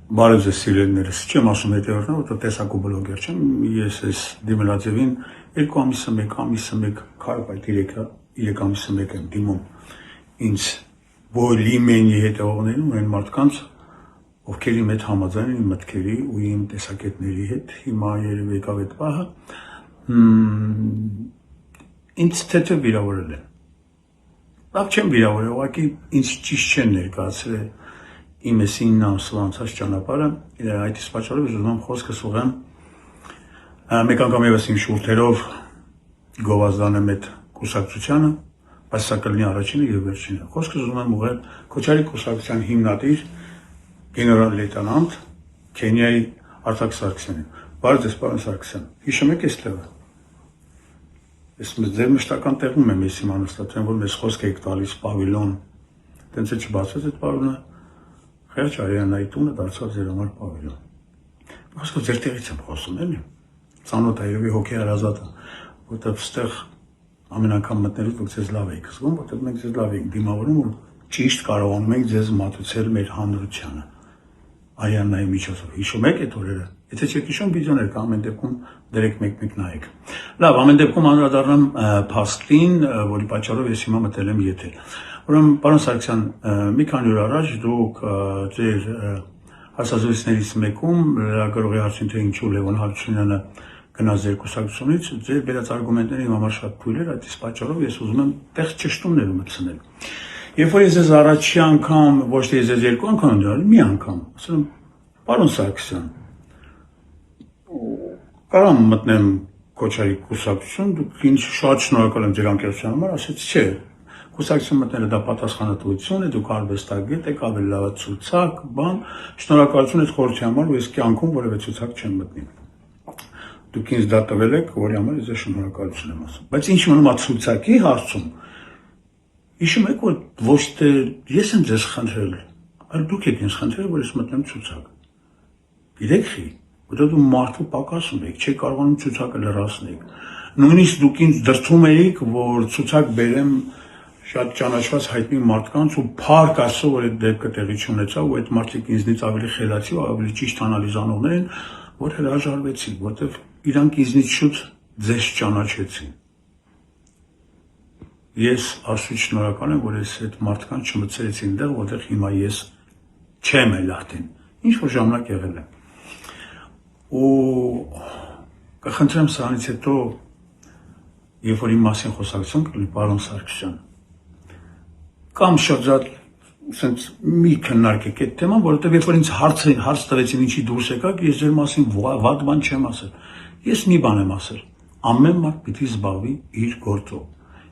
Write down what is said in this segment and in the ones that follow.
Բարև ձեզ սիրելիներս, չեմ ասում հետևորդն, որտեղ տեսակու բլոգեր չեմ, ես այս դիմելաձևին 2 ամիսը, 1 ամիսը, 1 քարոպայտ 3 ամիսը 1 եմ դիմում ինձ բոլիմենի հետևողներին ու այն մարդկանց, ովքեր իմ հետ համաձայն են իմ մտքերի ու իմ տեսակետների հետ, հիմա երևի եկավ այդ պահը, ինձ թեթև վիրավորել են, լավ չեմ վիրավորել, ուղղակի ինձ ճիշտ չեն ներկայացրել իմ այս 9 ամսվա անցած ճանապարհը, այդ իսկ պատճառով ես ուզում եմ խոսքս ուղղեմ մեկ անգամ ևս իմ շուրթերով գովազդանեմ այդ կուսակցությանը, բայց սա կլինի առաջինը եւ վերջինը։ Խոսքս ուզում եմ ուղղել Քոչարի կուսակցության հիմնադիր գեներալ լեյտենանտ Քենիայի Արտակ Սարգսյանին։ Բարև ձեզ, պարոն Սարգսյան, հիշում եք այս տեղը։ Ես ձեր մշտական տեղում եմ ես հիմա նստած եմ, որ մեզ խոսք եք տալիս պավիլոն, տենց է չբացած այդ պարոնը, Խեղճ Արիանայի տունը դարձավ ձեր համար պավիլոն։ Խոսքով ձեր տեղից եմ խոսում, էլի։ Ծանոթ է, երևի հոգեհարազատ է, որտեղ ստեղ ամեն անգամ մտնելուց դուք ձեզ լավ եք զգում, որտեղ մենք ձեզ լավ ենք դիմավորում ու ճիշտ կարողանում ենք ձեզ մատուցել մեր հանրությանը։ Արիանայի միջոցով։ Հիշում եք այդ օրերը։ Եթե չեք հիշում, վիդեոներ կա, ամեն դեպքում դրեք մեկ-մեկ նայեք։ Լավ, ամեն դեպքում անդրադառնամ փաստին, որի պատճառով ես հիմա մտել եմ եթեր։ Ուրեմն, պարոն Սարգսյան, մի քանի օր առաջ դուք ձեր հարցազրույցներից մեկում լրագրողի հարցին թե ինչու Լևոն Հարությունյանը գնաց ձեր կուսակցությունից, ձեր բերած արգումենտները իմ համար շատ թույլ էր, այդ իսկ պատճառով ես ուզում եմ տեղ ճշտումներ մտցնել։ Երբ որ ես ձեզ առաջի անգամ, ոչ թե ես ձեզ 2 անգամ եմ դրել, մի անգամ, ասում եմ, պարոն Սարգսյան, կարամ մտնեմ Քոչարի կուսակցություն, դուք ինձ շատ շնորհակալ եմ ձեր անկեղծության համար, ասեցի չէ, կուսակցություն մտնելը դա պատասխանատվություն է, դուք արվեստագետ եք, ավելի լավ ցուցակ, բան, շնորհակալություն այդ խորհրդի համար, ու ես կյանքում որևէ ցուցակ չեմ մտնի։ Դուք ինձ դա տվել եք, որի համար ես շնորհակալություն եմ ասում։ Բայց ինչ մնում է ցուցակի հարցում, հիշում եք, որ ոչ թե ես եմ ձեզ խնդրել, այլ դուք եք ինձ խնդրել, որ ես մտնեմ ցուցակ։ Գիտեք խի, որտեղ դու մարդու պակասում եք, չեք կարողանում ցուցակը լրացնել։ Նույնիսկ դուք ինձ դրդում էիք, որ ցուցակ բերեմ շատ ճանաչված հայտնի մարդկանց ու փառք Աստծո, որ այդ դեպքը տեղի չունեցավ ու այդ մարդիկ ինձնից ավելի խելացի ու ավելի ճիշտ անալիզանողներ են, որ հրաժարվեցին, որտեղ իրանք ինձնից շուտ ձեզ ճանաչեցին։ Ես Աստծո շնորհակալ եմ, որ ես այդ մարդկանց չմտցրեցի այնտեղ, որտեղ հիմա ես չեմ էլ արդեն, ինչ որ ժամանակ եղել եմ։ Ու կխնդրեմ սրանից հետո, երբ որ իմ մասին խոսակցություն կլինի, պարոն Սարգսյան, կամ շրջատ սենց մի քննարկեք այդ թեման, որովհետև երբ որ ինձ հարց տվեցին ինչի դուրս եկաք, ես ձեր մասին վատ բան չեմ ասել։ Ես մի բան եմ ասել, ամեն մարդ պիտի զբաղվի իր գործով։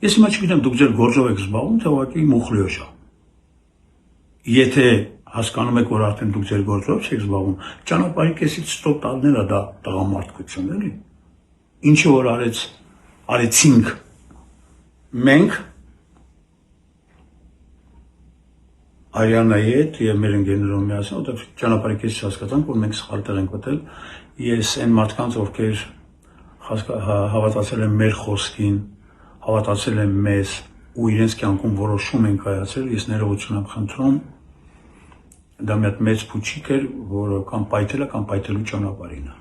Ես հիմա չգիտեմ դուք ձեր գործով եք զբաղվում, թե ուղղակի մուխլյոշ է։ Եթե հասկանում եք, որ արդեն դուք ձեր գործով չեք զբաղվում, ճանապարհի կեսից ստոպ տալն է դա տղամարդկություն, էլի։ Ինչը որ արեցինք մենք Արիանայի հետ եւ մեր ընկերներով միասին, որտեղ ճանապարհի կեսից հասկացանք, որ մենք սխալ տեղ ենք մտել, ես այն մարդկանց, ովքեր հավատացել են մեր խոսքին, հավատացել են մեզ ու իրենց կյանքում որոշում են կայացրել, ես ներողություն եմ խնդրում, դա մի հատ մեծ փուչիկ էր, որը կամ պայթել է, կամ պայթելու ճանապարհին է։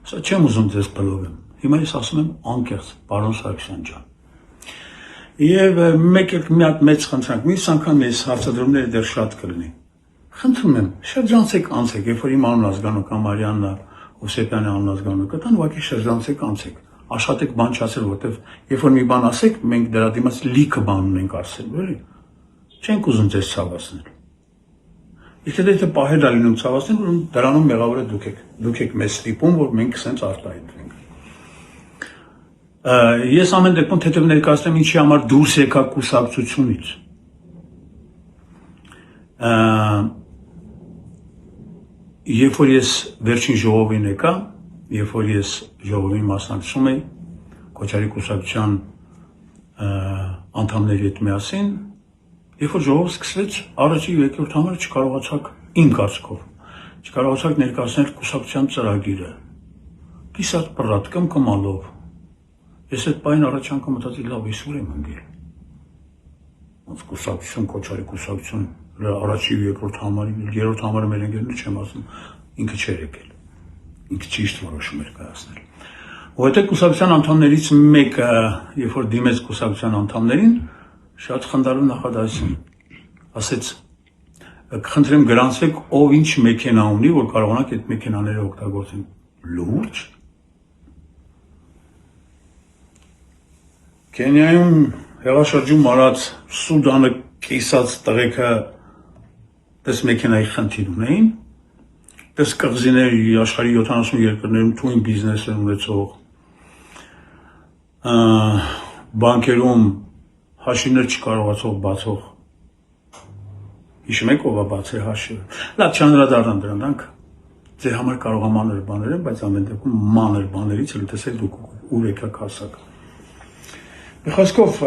Սա չեմ ուզում ձեզ բլոգեմ, հիմա ես ասում եմ անկեղծ, պարոն Սարգսյան ջան։ Եվ մի հատ մեծ խնդրանք, մյուս անգամ ես հարցադրումները դեռ շատ կլինի։ Խնդրում եմ, շրջանցեք անցեք, երբ որ իմ անուն ազգանոք կամ Արիաննա Հովսեփյանի անուն ազգանոք կտան, ուղղակի շրջանցեք անցեք, աշխատեք բան չասել, որովհետև երբ որ մի բան ասեք, մենք դրա դիմաց լիքը բան ունենք ասել, էլի։ Չենք ուզում ձեզ ցավացնել։ Եթե պահել է լինում ցավացնել, որ դրանում մեղավորը դուք եք մեզ ստիպում, որ մենք սենց արտահայտվենք։ Ես ամեն դեպքում թեթև ներկայացնեմ ինչի համար դուրս եկա կուսակցությունից։ Երբ որ ես վերջին ժողովին եկա, երբ որ ես ժողովին մասնակցում էի Քոչարի կուսակցության անդամների հետ միասին, երբ որ ժողովը սկսվեց, առաջի ու երկրորդ համարը չկարողացաք իմ կարծիքով, չկարողացաք ներկայացնել կուսակցության ծրագիրը։ Կիսատ պռատ կմկմալով։ Ես այդ պայն առաջ անգամ մտածի լավ, ես ուր եմ ընկել։ Ոնց կուսակցություն, Քոչարի կուսակցություն, առաջի երկրորդ համարի, երրորդ համարը մեր ընկերները չեմ ասում, ինքը չէր եկել, ինքը ճիշտ որոշում էր կայացնել։ Որովհետև կուսակցության անդամներից մեկը, երբ որ դիմեց կուսակցության անդամներին, շատ խնդալու նախադասություն ասեց, կխնդրեմ գրանցեք ով ինչ մեքենա ունի, որ կարողանաք այդ մեքենաները օգտագործել։ Լուրջ։ Կենիայում հեղաշրջում արած Սուդանը կիսած տղեկը դες մեքենայի խնդիր ունեին, դες կղզիների աշխարհի 70 երկրներում թույն բիզնես են ունեցող, բանկերում հաշիվներ չկարողացող բացող, հիշում եք ով է բացել հաշիվը, լավ չանդրադառնամ դրանք, ձեր համար կարող է մանր բաներ են, բայց ամեն դեպքում մանր բաներից էլ տեսեք դուք ուր եկաք հասակ։ Խոսքով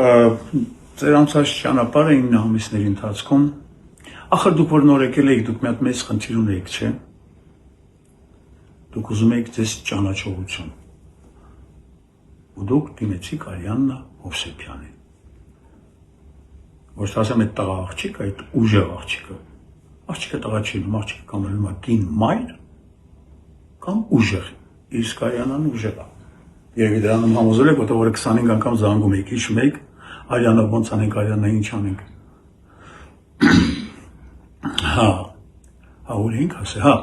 ձեր անցած ճանապարհը 9 ամիսների ընթացքում, ախր դուք որ նոր եկել եք, դուք մի հատ մեծ խնդիր ունեիք, չէ՞։ Դուք ուզում եք ձեզ ճանաչողություն։ Ու դուք դիմեցիք Արիաննա Հովսեփյանին։ Որ ասեմ այդ տղա աղջիկը, այդ ուժեղ աղջիկը տղա չի, աղջիկը կամ ելնում է կին մայր, կամ ուժեղ, իսկ Արիաննան ուժեղ է։ Երևի դրանում համոզել եք, որտեղ որ 25 անգամ զանգում եք, հիշում եք, Արիաննա ոնց անենք, Արիաննա ինչ անենք։ Հա, ուր ենք ասել, հա,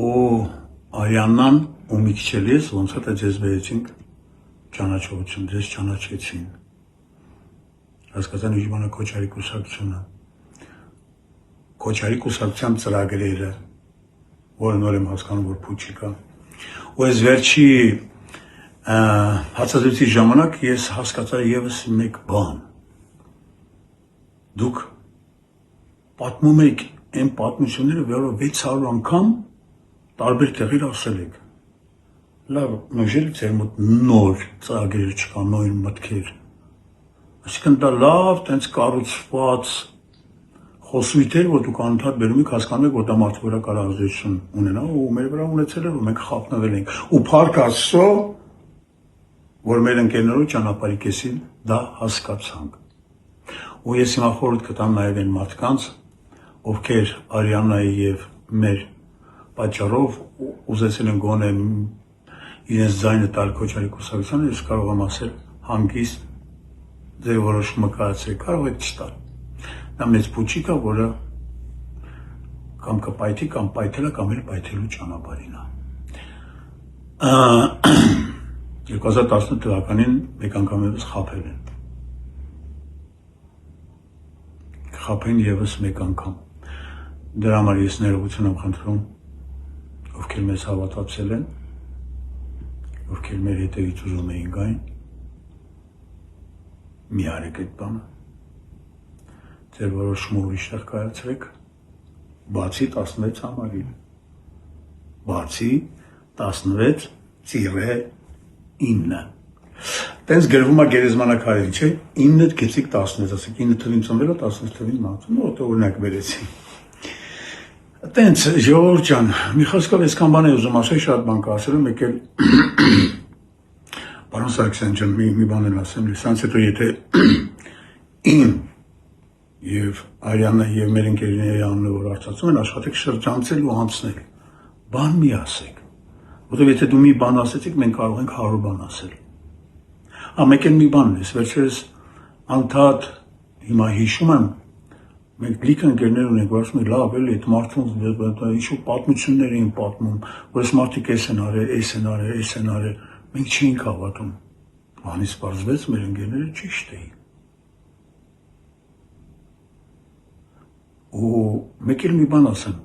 ու Արիաննան ու մի քիչ էլ ես, ոնց է ձեզ բերեցինք ճանաչողություն, ձեզ ճանաչեցին։ Հասկացան ինչ բան է Քոչարի կուսակցությունը, Քոչարի կուսակցության ծրագրերը, որը նոր եմ հասկանում, որ փուչի կա։ Ու այս վերջի հացազրույցի ժամանակ ես հասկացա ևս մեկ բան։ Դուք պատմում եք այն պատմությունները, որը 600 անգամ տարբեր տեղեր ասել եք։ Լավ, նույնիսկ ձեր մոտ նոր ծրագրեր չկա, նոր մտքեր։ Այսինքն դա լավ, տենց կառուցված խոսույթ էր, որ դուք անընդհատ բերում եք, հասկանում եք, որ դա մարդու վրա կարող ազդեցություն ունենա, ու մեր վրա ունեցել էր, ու մենք խափնվել ենք։ Ու փառք Աստծո, որ մեր ընկերներով ճանապարհի կեսին դա հասկացանք։ Ու ես հիմա խորհուրդ կտամ նաև այն մարդկանց, ովքեր Արիաննայի եւ մեր պատճառով ուզեցել են գոնե իրենց ձայնը տալ Քոչարի կուսակցությանը, ես կարող եմ ասել հանգիստ ձեր որոշումը կայացրեք, կարող եք չտալ։ Դա մեծ փուչիկ է, որը կամ կպայթի, կամ պայթելը, կամ էլ պայթելու ճանապարհին է։ 2018 թվականին մեկ անգամ ևս խաբել են։ Խաբեն ևս մեկ անգամ։ Դրա համար ես ներողություն եմ խնդրում, ովքեր մեզ հավատացել են, ովքեր մեր հետևից ուզում էին գային, մի արեք այդ բանը։ Ձեր որոշումը ուրիշտեղ կայացրեք, բացի 16 համարին, բացի 16-9։ Տենց գրվում է գերեզմանակարին, չէ, 9-ը գեցիք 16, ասեք 9 թվին ծնվել է, 16 թվին մահացել, որտեղ օրինակ վերեցի։ Տենց ժողովուրդ ջան, մի խոսքով այսքան բան եմ ուզում ասել, շատ բան կասել եմ, եկել Պարոն Սարգսյան ջան, մի բան եմ ասեմ, սրանց հետո եթե իմ եւ Արիաննա եւ մեր ընկերների անունը որ արծացում են, աշխատեք շրջանցել ու անցնել։ Բան մի ասեք, որովհետեւ եթե դու մի բան ասեցիք, մենք կարող ենք 100 բան ասել։ Մեկ էլ մի բան է, վերջերս անդադ հիմա հիշում եմ, մենք լիքը ընկերներ ունենք, որ ասում են լավ էլի այդ մարդուն ինչ-որ պատմություններ էին պատմում, որ այս մարդիկ էս են արել, էս են արել, էս են արել, մենք չէինք հավատում։ Բանից պարզվեց մեր ընկերները ճիշտ էին։ Ու մեկ էլ մի բան ասեմ,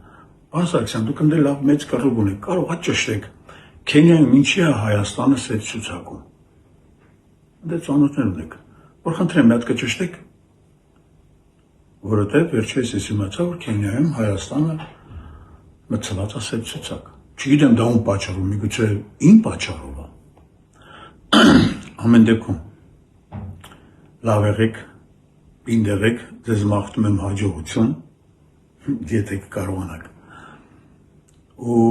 Պարոն Սարգսյան, դուք ընդ լավ մեծ կռիվ ունեք, կարող է ճշտեք, Քենիայում ինչի է Հայաստանը սեփ ցուցակում։ Դե ծանոթներ ունեք, որ խնդրեմ մի հատ կճշտեք, որովհետև վերջերս ես իմացա, որ Քենիայում Հայաստանը մտցված է սեփ ցուցակ։ Չգիտեմ դա ում պատճառով, միգուցե իմ պատճառով է։ Ամեն դեպքում լավ եղեք, պինդ եղեք, ձեզ մաղթում եմ հաջողություն, եթե կարողանաք։ Ու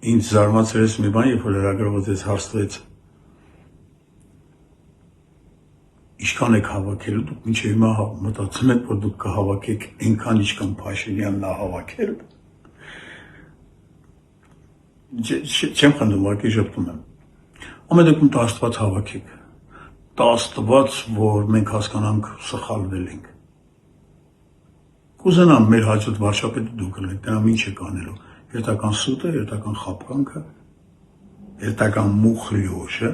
ինձ զարմացրեց մի բան, երբ որ լրագրողը ձեզ հարցրեց, ինչքան եք հավաքել, դուք մինչև հիմա մտածում եք, որ դուք կհավաքեք այնքան, ինչքան Փաշինյանն է հավաքել։ Չեմ խնդրում, ուղղակի ժպտում եմ։ Ամեն դեպքում տա Աստված հավաքեք։ Տա Աստված, որ մենք հասկանանք սխալվել ենք։ Կուզենամ մեր հաջորդ վարչապետը դուք ելեք, դրանով ինչ եք անելու։ Երթական սուտը, երթական խաբկանքը, երթական մուխ լյոշը։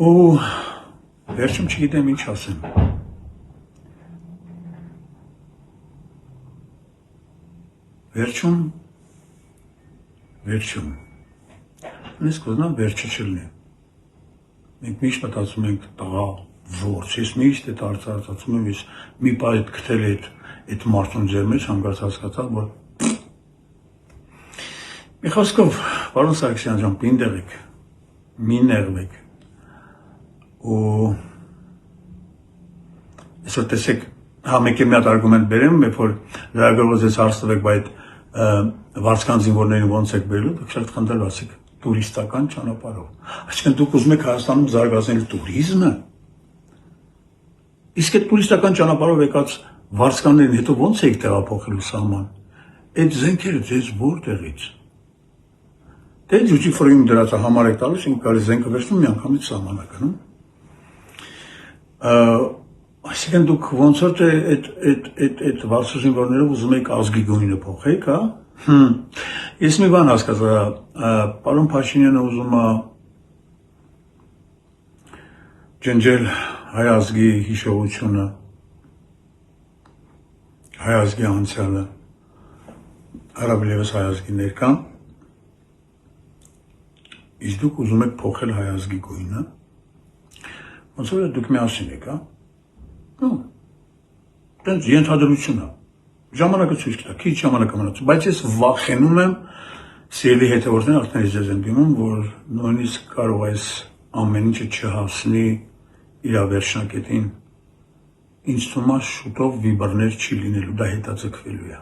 Ու վերջում չգիտեմ ինչ ասեմ։ Վերջում նույնիսկ կուզենամ վերջը չլինի։ Մենք միշտ մտածում ենք տղա, որց, ես միշտ այդ արծարծացում եմ, ես մի պահ այդ գտել այդ մարդուն ձեր մեջ հանգած հասկացա, որ մի խոսքով, պարոն Սարգսյան ջան, պինդ եղեք, մի նեղվեք, ու այսօր տեսեք, մեկ մի հատ արգումենտ բերեմ, երբ որ լրագրողից ես հարց տվեք, բայց վարձկան զինվորներին ոնց եք բերելու, դուք շատ խնդրել ասեք, տուրիստական ճանապարհով։ Այսինքն դուք ուզում եք Հայաստանում զարգացնել տուրիզմը։ Իսկ այդ տուրիստական ճանապարհով եկած վարձկաններին հետո ոնց եք տեղափոխելու սահման։ Այդ զենքերը ձեզ որտեղից։ Դե ջուջի ֆրոյում դրած համար եք տալիս, ինք գալիս զենքը վերցնում միանգամից սահմանականում։ Այսինքն դուք ոնց որ այդ վարձուժինվորներով ուզում եք ազգի գույնը փոխեք, հա։ Ես մի բան հասկացա, պարոն Փաշինյանը ուզում է ջնջել հայ ազգի հիշողությունը, հայ ազգի անցյալը, առավելևս հայ ազգի ներկան, իսկ դուք ուզում եք փոխել հայ ազգի գույնը, ոնց որ դուք միասին եք, հա։ Տենց ենթադրություն է, ժամանակը ցույց կտա, քիչ ժամանակ մնացել, բայց ես վախենում եմ, սիրելի հետևորդներ արդեն ես ձեզ եմ դիմում, որ նույնիսկ կարող այս ամեն ինչը չհասնի իր վերջնակետին, ինձ թվում է շուտով վիբրներ չի լինելու, դա հետաձգվելու է։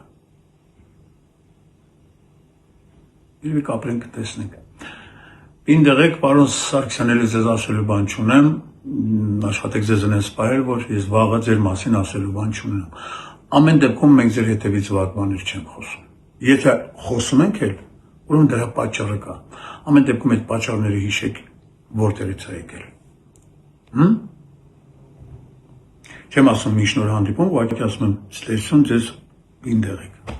Իրվիկ ապրենք տեսնենք։ Պինդ եղեք, պարոն Սարգսյան, էլի ձեզ ասելու բան չունեմ, աշխատեք ձեզ ընեն սպայել, որ ես վաղը ձեր մասին ասելու բան չունեմ։ Ամեն դեպքում մենք ձեր հետևից վատ բաներ չենք խոսում։ Եթե խոսում ենք էլ, ուրեմն դրա պատճառը կա։ Ամեն դեպքում այդ պատճառները հիշեք, որտեղից է եկել։ Չեմ ասում մի շնորհ հանդիպում, ուղղակի ասում եմ, ստերություն ձեզ պինդ եղեք։